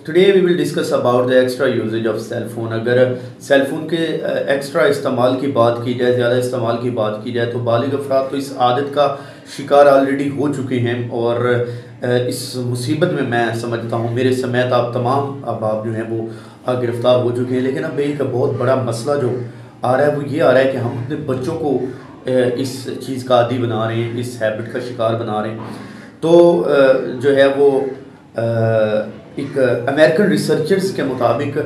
Today we will discuss about the extra usage of cell phone. अगर cell phone के extra इस्तेमाल की बात की जाए, ज़्यादा इस्तेमाल की बात की जाए, तो बालिग अफराद तो इस आदत का शिकार ऑलरेडी हो चुके हैं और इस मुसीबत में मैं समझता हूँ मेरे समेत आप तमाम अहबाब जो हैं वो गिरफ़्तार हो चुके हैं। लेकिन अब एक बहुत बड़ा मसला जो आ रहा है वो ये आ रहा है कि हम अपने बच्चों को इस चीज़ का आदी बना रहे हैं, इस हैबिट का शिकार बना रहे हैं। तो जो है वो एक अमेरिकन रिसर्चर्स के मुताबिक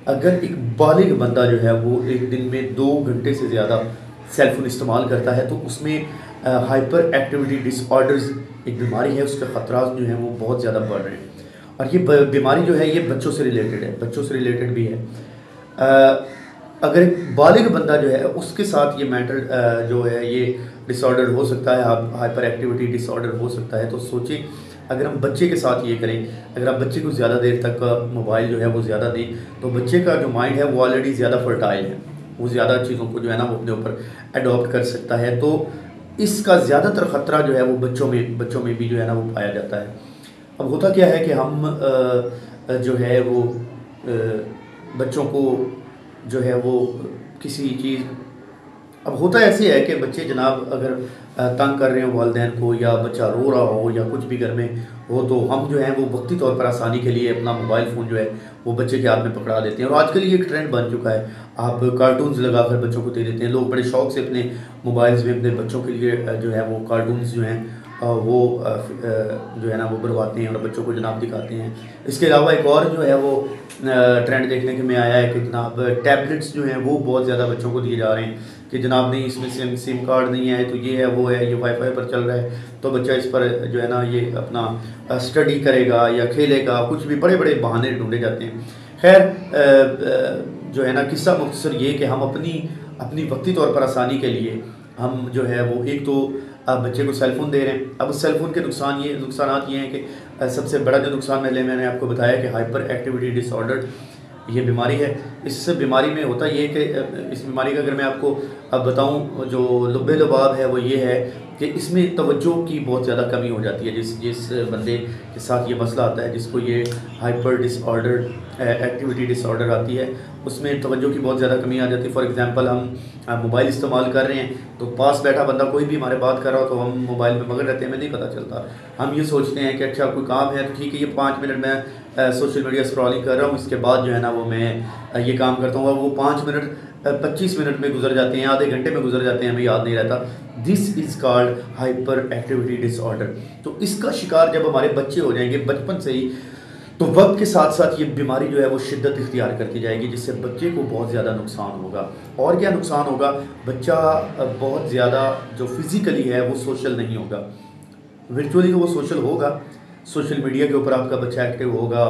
अगर एक बालिग बंदा जो है वो एक दिन में 2 घंटे से ज़्यादा सेल फ़ोन इस्तेमाल करता है तो उसमें हाइपर एक्टिविटी डिसऑर्डर्स एक बीमारी है, उसके ख़तरात जो हैं वो बहुत ज़्यादा बढ़ रहे हैं। और ये बीमारी जो है ये बच्चों से रिलेटेड है, बच्चों से रिलेटेड भी है। अगर एक बालिग बंदा जो है उसके साथ ये मेंटल जो है ये डिसऑर्डर हो सकता है, हाइपर एक्टिविटी डिसऑर्डर हो सकता है, तो सोचिए अगर हम बच्चे के साथ ये करें, अगर आप बच्चे को ज़्यादा देर तक मोबाइल जो है वो ज़्यादा दें तो बच्चे का जो माइंड है वो ऑलरेडी ज़्यादा फर्टाइल है, वो ज़्यादा चीज़ों को जो है ना वो अपने ऊपर अडॉप्ट कर सकता है। तो इसका ज़्यादातर ख़तरा जो है वो बच्चों में भी जो है ना वो पाया जाता है। अब होता क्या है कि हम जो है वो बच्चों को जो है वो किसी चीज़, अब होता ऐसे है कि बच्चे जनाब अगर तंग कर रहे हो वालिदैन को या बच्चा रो रहा हो या कुछ भी घर में हो तो हम जो है वो वक्ती तौर पर आसानी के लिए अपना मोबाइल फ़ोन जो है वो बच्चे के हाथ में पकड़ा देते हैं। और आजकल ये एक ट्रेंड बन चुका है, आप कार्टून्स लगा कर बच्चों को दे देते हैं। लोग बड़े शौक़ से अपने मोबाइल्स में अपने बच्चों के लिए जो है वो कार्टून्स जो हैं वो जो है ना वो बनवाते हैं और बच्चों को जनाब दिखाते हैं। इसके अलावा एक और जो है वो ट्रेंड देखने के में आया है कि जनाब टैबलेट्स जो हैं वो बहुत ज़्यादा बच्चों को दिए जा रहे हैं कि जनाब नहीं इसमें सिम कार्ड नहीं है तो ये है वो है, ये वाईफाई पर चल रहा है तो बच्चा इस पर जो है ना ये अपना स्टडी करेगा या खेलेगा, कुछ भी बड़े बड़े बहाने ढूंढे जाते हैं। खैर जो है ना किस्सा मुख्तसर ये कि हम अपनी वक्ती तौर पर आसानी के लिए हम जो है वो एक तो बच्चे को सेल फ़ोन दे रहे हैं। अब उस सेल फ़ोन के नुकसानात ये हैं कि सबसे बड़ा जो नुकसान मैंने आपको बताया कि हाइपर एक्टिविटी डिसऑर्डर ये बीमारी है। इस बीमारी में होता ये है कि इस बीमारी का अगर मैं आपको अब बताऊं जो लुब्बे लुबाब है वो ये है कि इसमें तवज्जो की बहुत ज़्यादा कमी हो जाती है। जिस बंदे के साथ ये मसला आता है, जिसको ये हाइपर डिसऑर्डर एक्टिविटी डिसऑर्डर आती है, उसमें तवज्जो की बहुत ज़्यादा कमी आ जाती है। फॉर एग्जांपल हम मोबाइल इस्तेमाल कर रहे हैं तो पास बैठा बंदा कोई भी हमारे बात कर रहा हो तो हम मोबाइल में मगन रहते हैं, हमें नहीं पता चलता। हम ये सोचते हैं कि अच्छा कोई काम है तो ठीक है ये 5 मिनट में सोशल मीडिया स्क्रॉलिंग कर रहा हूँ, इसके बाद जो है ना वो मैं ये काम करता हूँ। वो 5 मिनट 25 मिनट में गुजर जाते हैं, आधे घंटे में गुजर जाते हैं, हमें याद नहीं रहता। This is called hyper activity disorder. तो इसका शिकार जब हमारे बच्चे हो जाएंगे बचपन से ही तो वक्त के साथ साथ ये बीमारी जो है वो शिद्दत इख्तियार करती जाएगी, जिससे बच्चे को बहुत ज़्यादा नुकसान होगा। और क्या नुकसान होगा, बच्चा बहुत ज़्यादा जो फिज़िकली है वो सोशल नहीं होगा, वर्चुअली तो वो सोशल होगा, सोशल मीडिया के ऊपर आपका बच्चा एक्टिव होगा,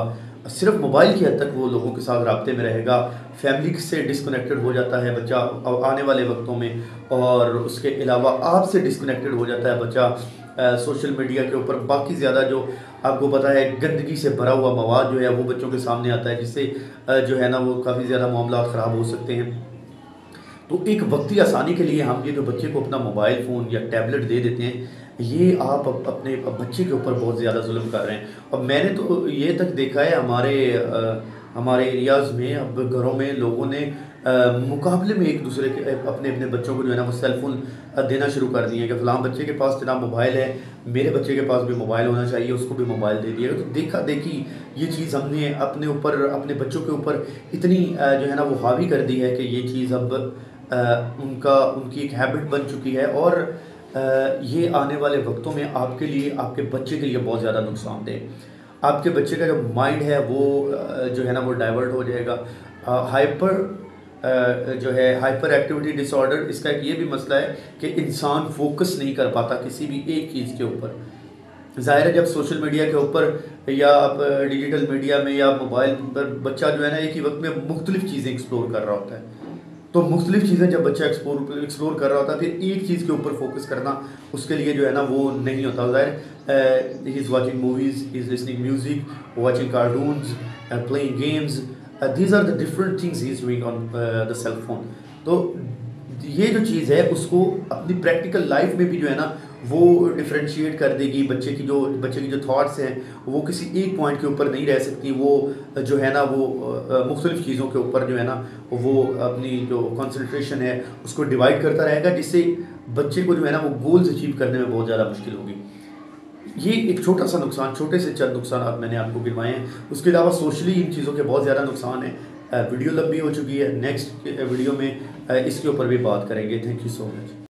सिर्फ मोबाइल की हद तक वो लोगों के साथ राब्ते में रहेगा, फैमिली से डिस्कनेक्टेड हो जाता है बच्चा आने वाले वक्तों में, और उसके अलावा आपसे डिस्कनेक्टेड हो जाता है बच्चा सोशल मीडिया के ऊपर। बाकी ज़्यादा जो आपको पता है गंदगी से भरा हुआ मवाद जो है वो बच्चों के सामने आता है, जिससे जो है ना वो काफ़ी ज़्यादा मामला ख़राब हो सकते हैं। तो एक वक्ती आसानी के लिए हम ये जो बच्चे को अपना मोबाइल फ़ोन या टैबलेट दे देते हैं, ये आप अपने बच्चे के ऊपर बहुत ज़्यादा जुल्म कर रहे हैं। और मैंने तो ये तक देखा है हमारे एरियाज़ में अब घरों में लोगों ने मुकाबले में एक दूसरे के अपने बच्चों को जो है ना वो सेल फ़ोन देना शुरू कर दिए हैं कि फ़लाँ बच्चे के पास जनाब मोबाइल है, मेरे बच्चे के पास भी मोबाइल होना चाहिए, उसको भी मोबाइल दे दिया। तो देखा देखी ये चीज़ हमने अपने बच्चों के ऊपर इतनी जो है ना वो हावी कर दी है कि ये चीज़ अब उनकी एक हैबिट बन चुकी है। और ये आने वाले वक्तों में आपके लिए, आपके बच्चे के लिए बहुत ज़्यादा नुकसानदेह। आपके बच्चे का जो माइंड है वो जो है ना वो डाइवर्ट हो जाएगा। जो है हाइपर एक्टिविटी डिसऑर्डर, इसका एक ये भी मसला है कि इंसान फोकस नहीं कर पाता किसी भी एक चीज़ के ऊपर। ज़ाहिर है जब सोशल मीडिया के ऊपर या आप डिजिटल मीडिया में या मोबाइल पर बच्चा जो है ना एक ही वक्त में मुख्तलिफ़ चीज़ें एक्सप्लोर कर रहा होता है, तो मुख्तलिफ़ चीज़ें जब बच्चा एक्सप्लोर कर रहा होता है फिर एक चीज़ के ऊपर फोकस करना उसके लिए जो है ना वो नहीं होता। ज़ाहिर he is watching movies, he is listening music, watching cartoons, playing games, these are the different things he is doing on the cell phone। तो ये जो चीज़ है उसको अपनी प्रैक्टिकल लाइफ में भी जो है ना वो डिफरेंशिएट कर देगी। बच्चे की जो थॉट्स हैं वो किसी एक पॉइंट के ऊपर नहीं रह सकती। वो जो है ना वो मुख्तलिफ़ चीज़ों के ऊपर जो है ना वो अपनी जो कंसंट्रेशन है उसको डिवाइड करता रहेगा, जिससे बच्चे को जो है ना वो गोल्स अचीव करने में बहुत ज़्यादा मुश्किल होगी। ये एक छोटा सा नुकसान, छोटे से चंद नुकसान मैंने आपको गिनवाए हैं। उसके अलावा सोशली इन चीज़ों के बहुत ज़्यादा नुकसान हैं। वीडियो लंबी हो चुकी है, नेक्स्ट वीडियो में इसके ऊपर भी बात करेंगे। Thank you so much.